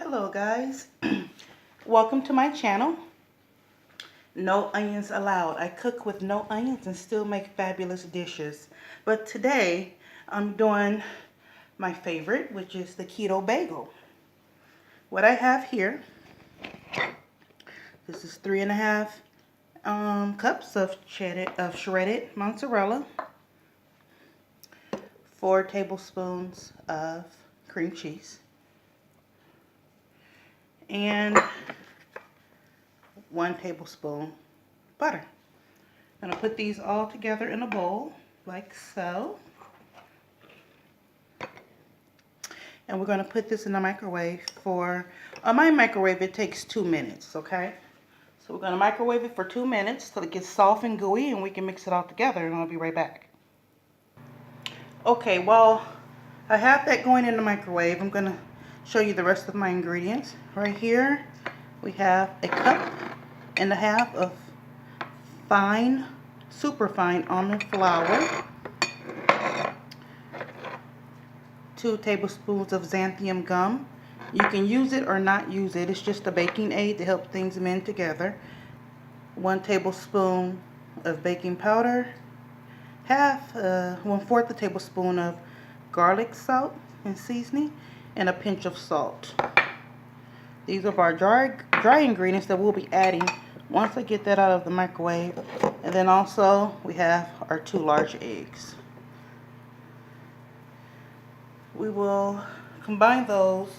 Hello guys, welcome to my channel. No onions allowed. I cook with no onions and still make fabulous dishes. But today I'm doing my favorite, which is the keto bagel. What I have here, this is 3.5 cups of shredded mozzarella, 4 tablespoons of cream cheese, and 1 tablespoon butter. I'm going to put these all together in a bowl like so. And we're going to put this in the microwave for, on my microwave it takes 2 minutes, okay? So we're going to microwave it for 2 minutes till it gets soft and gooey and we can mix it all together, and I'll be right back. Okay, well, I have that going in the microwave. I'm going to show you the rest of my ingredients. Right here we have 1.5 cups of fine, super fine almond flour, 2 tablespoons of xanthan gum. You can use it or not use it. It's just a baking aid to help things mend together. 1 tablespoon of baking powder, 1/4 a tablespoon of garlic salt and seasoning, and a pinch of salt. These are our dry ingredients that we'll be adding once I get that out of the microwave. And then also we have our 2 large eggs. We will combine those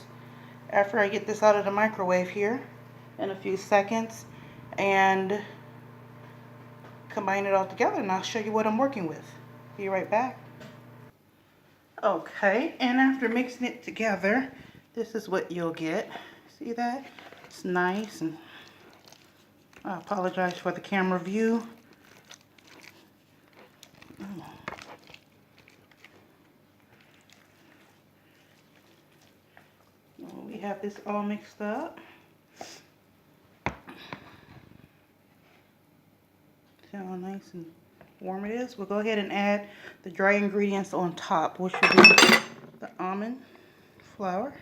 after I get this out of the microwave here in a few seconds and combine it all together, and I'll show you what I'm working with. Be right back. Okay, and after mixing it together, this is what you'll get. See that? It's nice, and I apologize for the camera view. We have this all mixed up. See how nice and warm it is? We'll go ahead and add the dry ingredients on top, which will be the almond flour,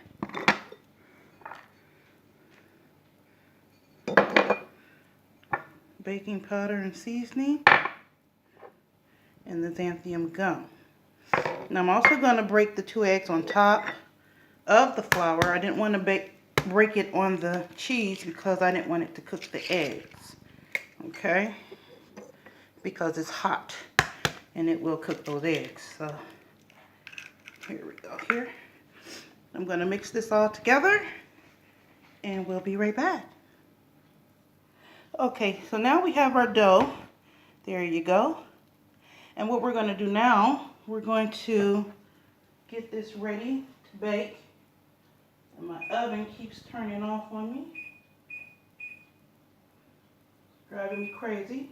baking powder and seasoning, and the xanthan gum. Now I'm also going to break the 2 eggs on top of the flour. I didn't want to break it on the cheese because I didn't want it to cook the eggs. Okay? Because it's hot and it will cook those eggs. So here we go. Here, I'm going to mix this all together and we'll be right back. Okay, so now we have our dough. There you go. And what we're going to do now, we're going to get this ready to bake. And my oven keeps turning off on me. Driving me crazy.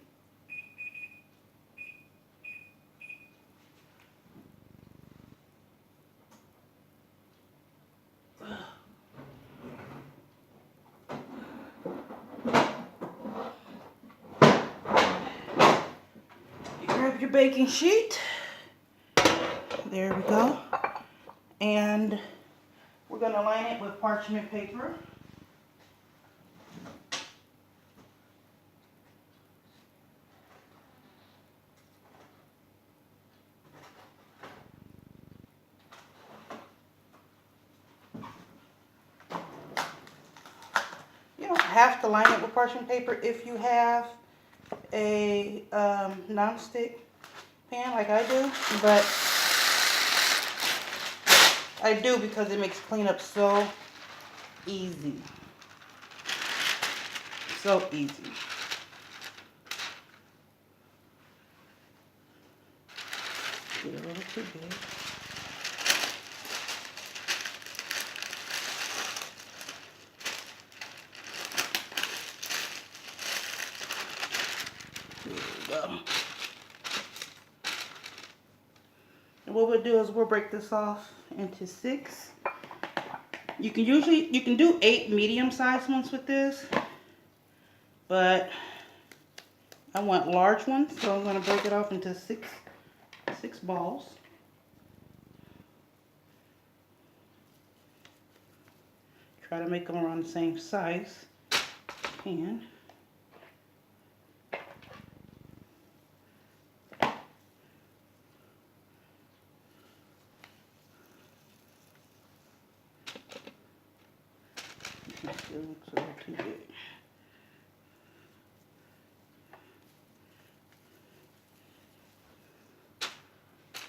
Grab your baking sheet. There we go. And we're going to line it with parchment paper. You don't have to line it with parchment paper if you have a non-stick pan like I do, but I do because it makes cleanup so easy. So easy. Get a little too big. And what we'll do is we'll break this off into 6. You can do 8 medium-sized ones with this, but I want large ones, so I'm going to break it off into 6 balls. Try to make them around the same size. And it still looks a little too big.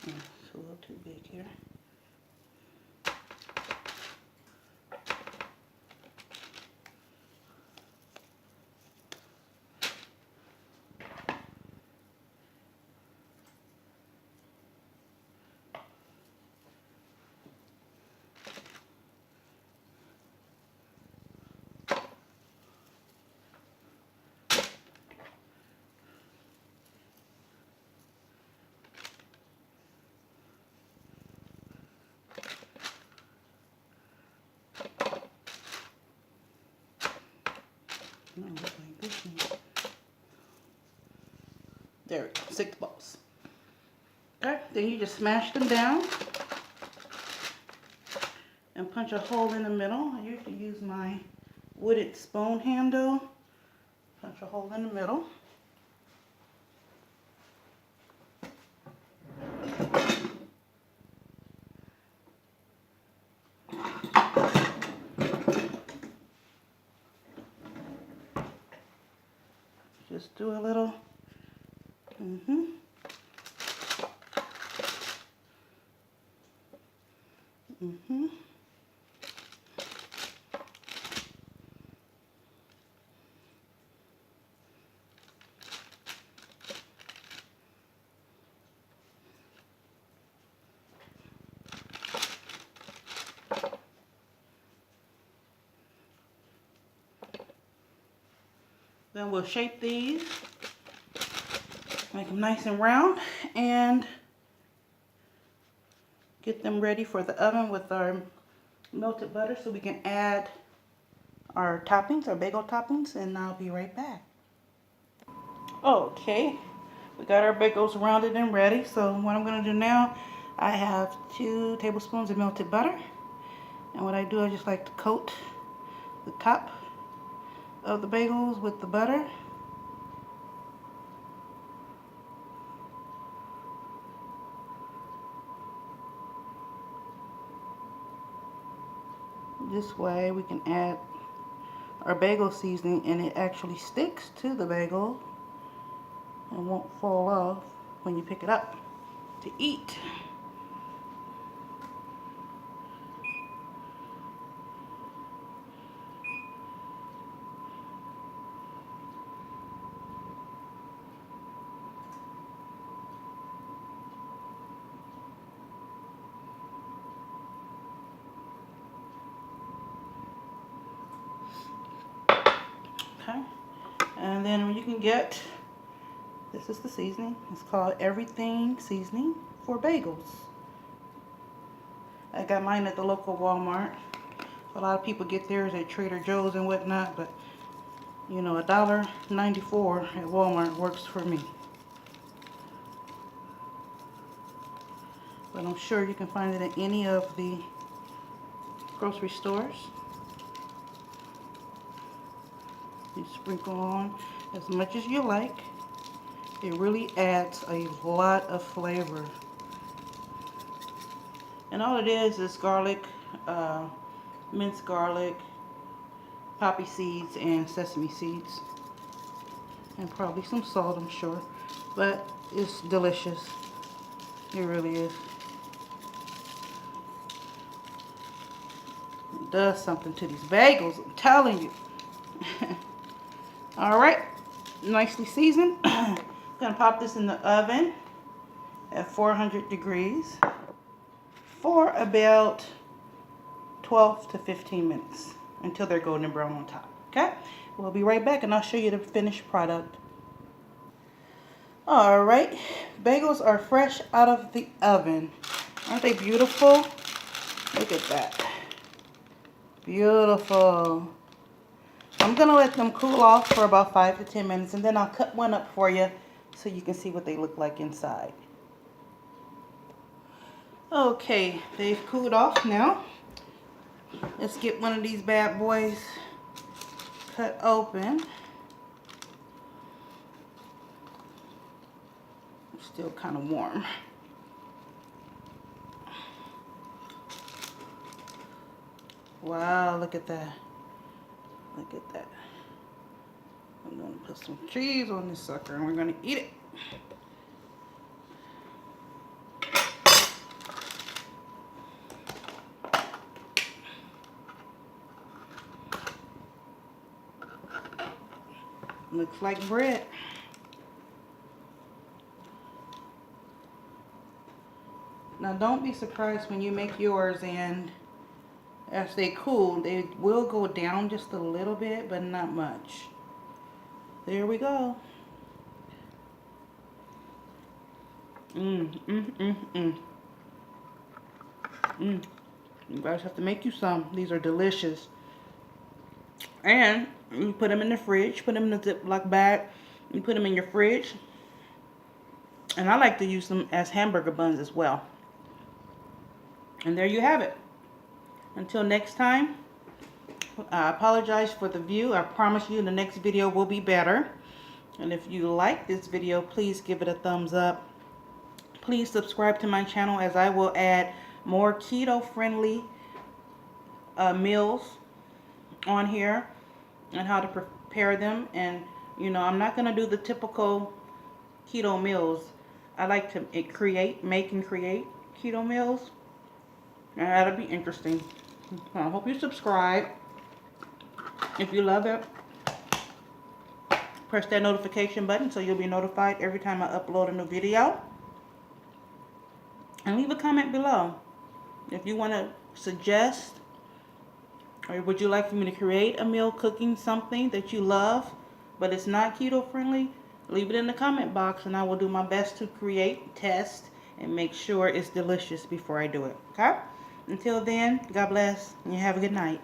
It's a little too big here. No, look like this one. There we go, 6 balls. Okay, then you just smash them down and punch a hole in the middle. I usually use my wooden spoon handle. Punch a hole in the middle. Just do a little, Then we'll shape these, make them nice and round, and get them ready for the oven with our melted butter so we can add our toppings, our bagel toppings, and I'll be right back. Okay, we got our bagels rounded and ready. So what I'm going to do now, I have 2 tablespoons of melted butter, and what I do, I just like to coat the top of the bagels with the butter. This way we can add our bagel seasoning and it actually sticks to the bagel and won't fall off when you pick it up to eat. Okay, and then you can get, this is the seasoning, it's called Everthyng seasoning for bagels. I got mine at the local Walmart. A lot of people get theirs at Trader Joe's and whatnot, but you know, $1.94 at Walmart works for me. But I'm sure you can find it at any of the grocery stores. You sprinkle on as much as you like. It really adds a lot of flavor. And all it is garlic, minced garlic, poppy seeds, and sesame seeds. And probably some salt, I'm sure. But it's delicious. It really is. It does something to these bagels, I'm telling you. Alright, nicely seasoned. I'm going to pop this in the oven at 400 degrees for about 12 to 15 minutes until they're golden brown on top. Okay, we'll be right back and I'll show you the finished product. Alright, bagels are fresh out of the oven. Aren't they beautiful? Look at that. Beautiful. I'm going to let them cool off for about 5 to 10 minutes and then I'll cut one up for you so you can see what they look like inside. Okay, they've cooled off now. Let's get one of these bad boys cut open. It's still kind of warm. Wow, look at that. Look at that. I'm going to put some cheese on this sucker and we're going to eat it. Looks like bread. Now don't be surprised when you make yours and as they cool, they will go down just a little bit, but not much. There we go. You guys have to make you some. These are delicious. And you put them in the fridge, put them in a Ziploc bag. You put them in your fridge. And I like to use them as hamburger buns as well. And there you have it. Until next time, I apologize for the view. I promise you the next video will be better. And if you like this video, please give it a thumbs up. Please subscribe to my channel as I will add more keto-friendly meals on here and how to prepare them. And you know, I'm not going to do the typical keto meals. I like to make and create keto meals. And that'll be interesting. I hope you subscribe. If you love it, press that notification button so you'll be notified every time I upload a new video. And leave a comment below if you want to suggest, or would you like for me to create a meal cooking something that you love but it's not keto friendly. Leave it in the comment box and I will do my best to create, test, and make sure it's delicious before I do it. Okay? Until then, God bless and you have a good night.